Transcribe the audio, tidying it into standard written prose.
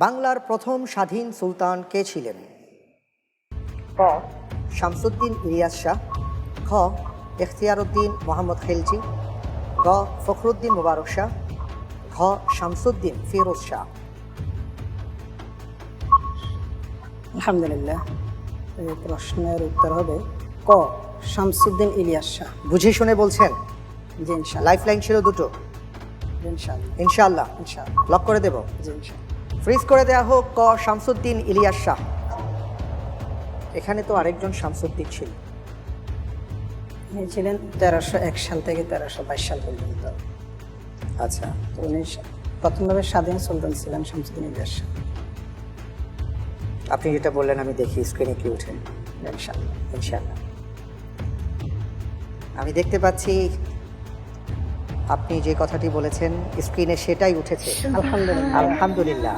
বাংলার প্রথম স্বাধীন সুলতান কে ছিলেন? ক শামসুদ্দিন ইলিয়াস শাহ, খ ইখতিয়ারউদ্দিন মোহাম্মদ খিলজি, গ ফখরুদ্দিন মুবারক শাহ, ঘ শামসুদ্দিন ফিরোজ শাহ। আলহামদুলিল্লাহ, এই প্রশ্নের উত্তর হবে ক শামসুদ্দিন ইলিয়াস শাহ। বুঝে শুনে বলছেন? জি ইনশাআল্লাহ। লাইফ লাইন ছিল দুটো, ইনশাআল্লাহ। ইনশাআল্লাহ ইনশাআল্লাহ। লক করে দেব। জি ইনশাআল্লাহ। ফ্রিজ করে দেয়া হোক ক শামসুদ্দিন ইলিয়াস শাহ। এখানে তো আরেকজন শামসুদ্দিন ছিল। উনি ছিলেন 1301 সাল থেকে 1322 সাল পর্যন্ত। আচ্ছা, তো উনি প্রথমভাবে স্বাধীন সুলতান ছিলেন শামসুদ্দিন ইলিয়াস শাহ। আপনি যেটা বললেন আমি দেখি স্ক্রিনে কি উঠে। ইনশাআল্লাহ। ইনশাআল্লাহ। আমি দেখতে পাচ্ছি আপনি যে কথাটি বলেছেন স্ক্রিনে সেটাই উঠেছে। আলহামদুলিল্লাহ। আলহামদুলিল্লাহ।